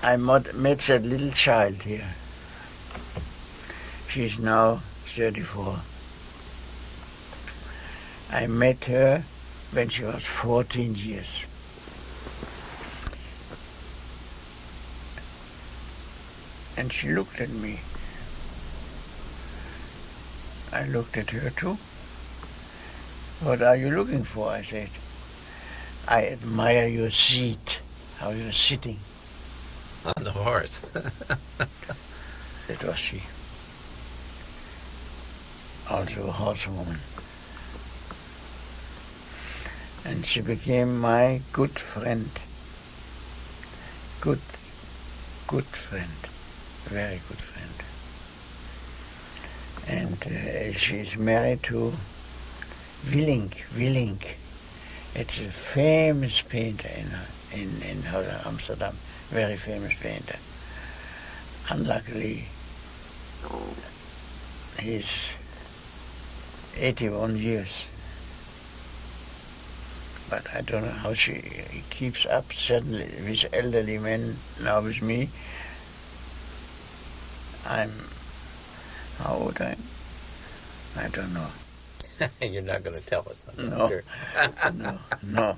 I met that little child here. She's now 34. I met her when she was 14 years. And she looked at me. I looked at her too. What are you looking for? I said. I admire your seat, how you're sitting. On the horse. That was she. Also a horsewoman. And she became my good friend. Good friend. Very good friend. And she's married to Willink. It's a famous painter in Amsterdam. Very famous painter. Unluckily, he's 81 years. But I don't know how he keeps up suddenly with elderly men. Now with me, how old I'm? I don't know. You're not going to tell us. No. Sure. No.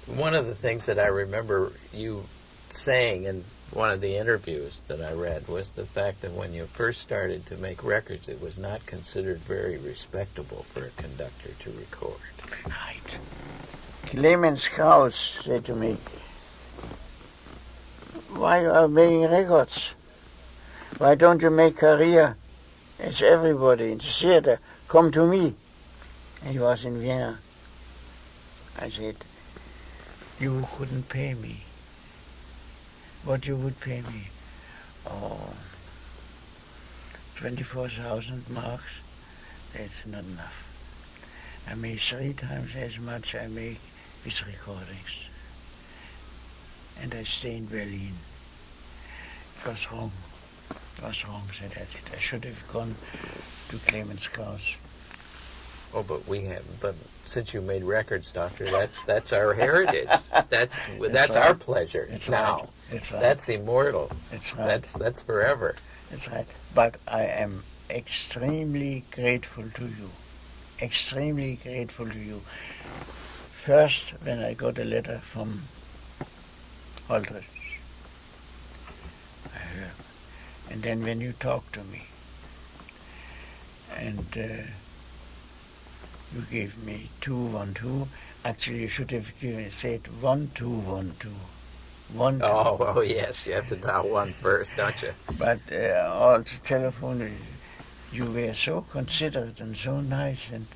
One of the things that I remember you saying in one of the interviews that I read was the fact that when you first started to make records, it was not considered very respectable for a conductor to record. Right. Clemens Krauss said to me, "Why you are making records? Why don't you make career as everybody in the theater? Come to me." And he was in Vienna. I said, "You couldn't pay me. What you would pay me? Oh, 24,000 marks. That's not enough. I make 3 times as much I make with recordings. And I stay in Berlin." It was wrong. It was wrong that I did. I should have gone to Clemens Krauss. Oh, but since you made records, Doctor, that's our heritage. That's right. Our pleasure. That's now. Right. That's right. That's immortal. That's right. That's forever. That's right. But I am extremely grateful to you. Extremely grateful to you. First, when I got a letter from Aldrich, I heard. And then when you talked to me. And you gave me 212. Actually, you should have said 1212. 1, 2. Oh, yes, you have to dial 1 first, don't you? But all the telephone, you were so considerate and so nice, and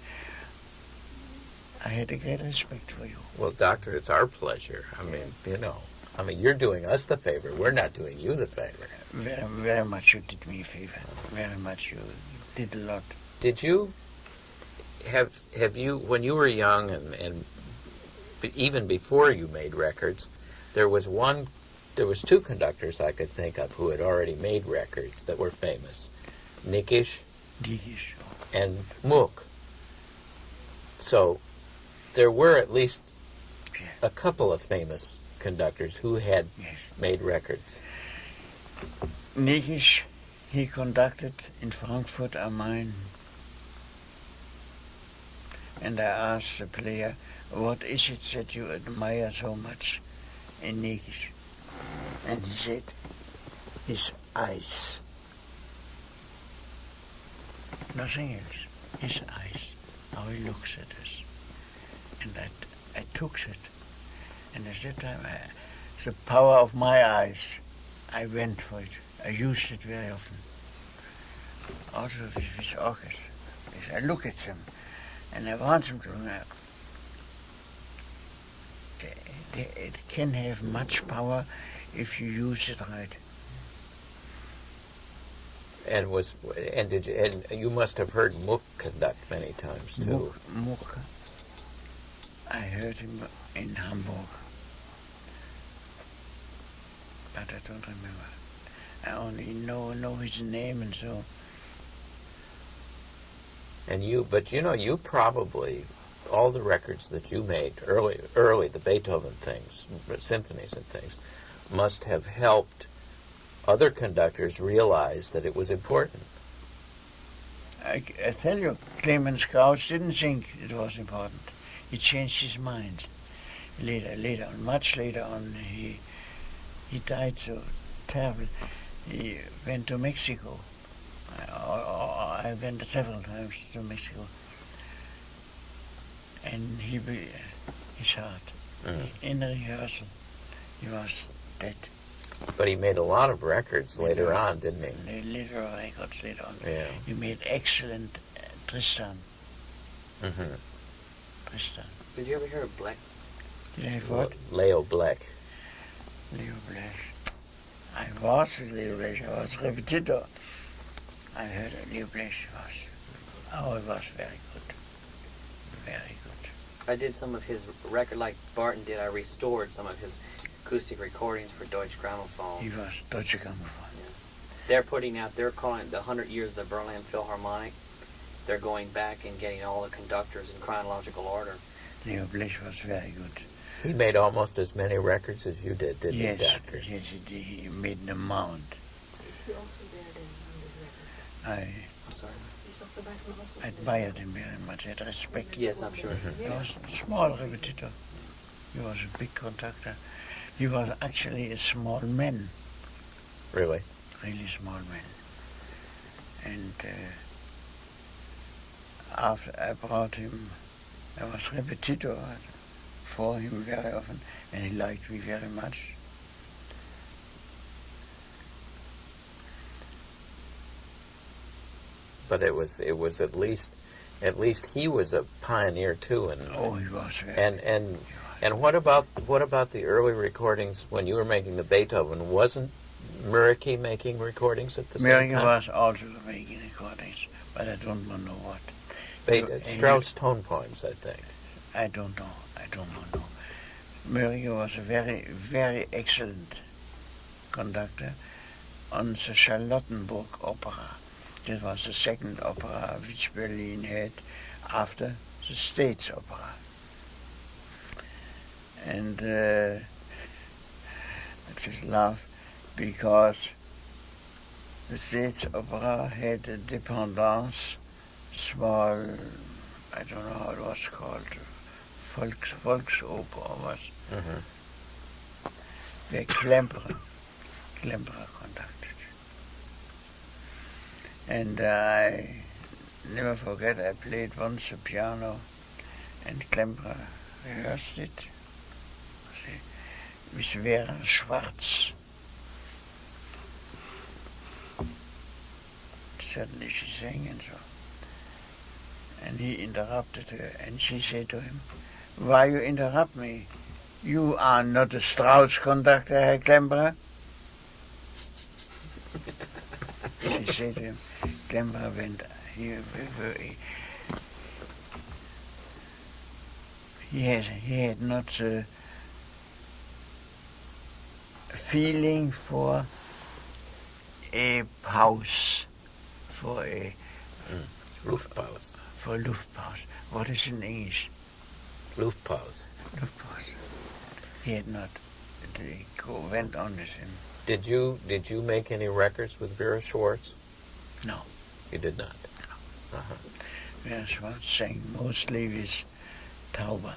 I had a great respect for you. Well, Doctor, it's our pleasure. I mean, you're doing us the favor. We're not doing you the favor. Very, very much you did me a favor. Very much you did a lot. Did you have you when you were young and even before you made records, there was 2 conductors I could think of who had already made records that were famous, Nikisch and Mook. So there were at least a couple of famous conductors who had made records. Nikisch, he conducted in Frankfurt am Main. And I asked the player, "What is it that you admire so much in Nikisch?" And he said, "His eyes. Nothing else. His eyes. How he looks at us." And I took it. And at that time, the power of my eyes, I went for it. I used it very often. Also with orchestra. I look at them. And I want them to it can have much power if you use it right. And you must have heard Mook conduct many times too. Mook. I heard him in Hamburg, but I don't remember. I only know his name and so. And you probably all the records that you made early, the Beethoven things, symphonies and things, must have helped other conductors realize that it was important. I tell you, Clemens Krauss didn't think it was important. He changed his mind later on, much later on. He died so terrible. He went to Mexico. I went several times to Mexico. And his heart, in rehearsal, he was dead. But he made a lot of records later on, didn't he? Later records later on. Yeah. He made excellent Tristan. Mm-hmm. Tristan. Did you ever hear of Black? Did I have what? Leo Black. Leo Black. I was with Leo Black. I was repetitor. I heard Leo Black it was very good. Very good. I did some of his record, like Barton did. I restored some of his acoustic recordings for Deutsche Grammophon. He was Deutsche Grammophon. Yeah. They're calling it the 100 Years of the Berlin Philharmonic. They're going back and getting all the conductors in chronological order. Leo Blech was very good. He made almost as many records as you did, didn't he, Doctor? Yes, he did. He made an amount. Is he also there then on this record? I'm sorry. Is Dr. Weissmann also there? Admired him very much. I had respect. Yes, I'm sure. He was a small repetitor. He was a big conductor. He was actually a small man. Really? Really small man. And after I brought him, I was repetitor for him very often, and he liked me very much. But it was at least he was a pioneer too. And he was very. And what about the early recordings when you were making the Beethoven? Wasn't Muricky making recordings at the same time? Muricky was also making recordings, but I don't know what. Strauss tone poems, I think. I don't know. Muricky was a very, very excellent conductor on the Charlottenburg Opera. That was the second opera which Berlin had after the States Opera. And I just laugh because the States Opera had a dépendance, small, I don't know how it was called, Volksoper or what, where Klemperer conducted. And I never forget, I played once the piano and Klemperer rehearsed it with Vera Schwarz. Suddenly she sang and so. And he interrupted her and she said to him, "Why you interrupt me? You are not a Strauss conductor, Herr Klemperer." She said to him, Klemperer went, he had not the feeling for a pause, for a Luftpause. For Luftpause. What is in English? Luftpause. Luftpause. He had not. They went on with him. Did you make any records with Vera Schwartz? No. You did not? No. Vera Schwartz sang mostly with Tauber,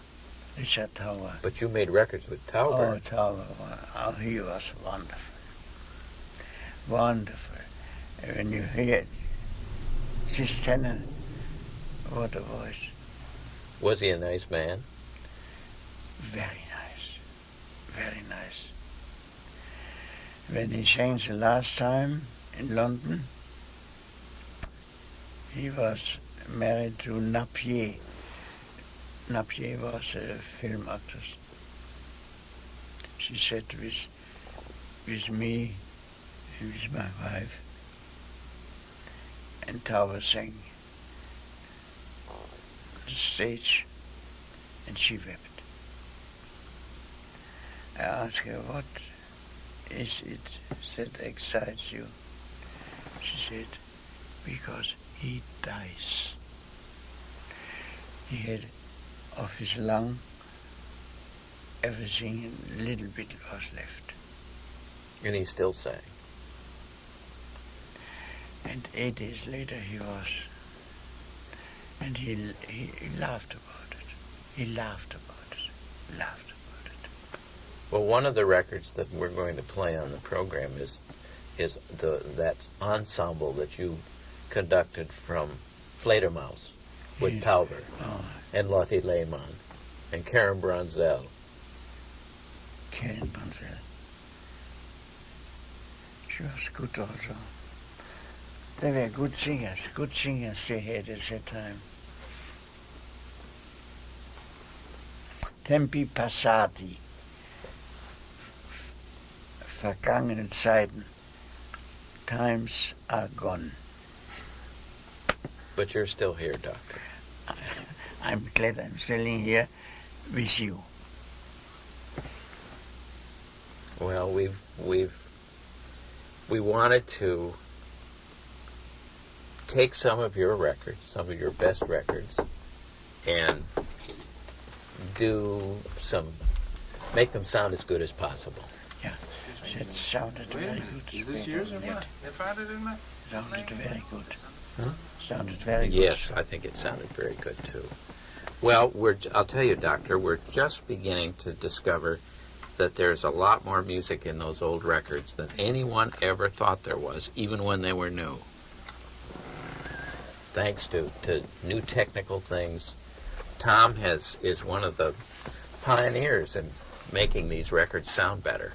Richard Tauber. But you made records with Tauber. Oh, Tauber. Oh, he was wonderful. Wonderful. When you hear this tenor, what a voice. Was he a nice man? Very nice. Very nice. When he sang the last time in London, he was married to Napier. Napier was a film actress. She sat with me and with my wife, and Tauber sang on the stage, and she wept. I asked her, "What is it that excites you?" She said, "Because he dies." He had of his lung, everything, a little bit was left. And he still sang. And 8 days later he was, and he laughed about it. He laughed about it. Laughed about it. Well, one of the records that we're going to play on the program is that ensemble that you conducted from Fledermaus with Yeah. Tauber Oh, and Lotte Lehmann and Karen Bronzell. Karen Bronzell. She was good also. They were good singers they had at that time. Tempi passati. Vergangene Zeiten. Times are gone. But you're still here, Doctor. I'm glad I'm still in here with you. Well, we wanted to take some of your records, some of your best records, and make them sound as good as possible. Yeah, that sounded very good. Is this yours or what? Sounded very good. Huh? Sounded very good. Yes, I think it sounded very good too. Well, I'll tell you, Doctor, we're just beginning to discover that there's a lot more music in those old records than anyone ever thought there was, even when they were new. Thanks to new technical things. Tom is one of the pioneers in making these records sound better.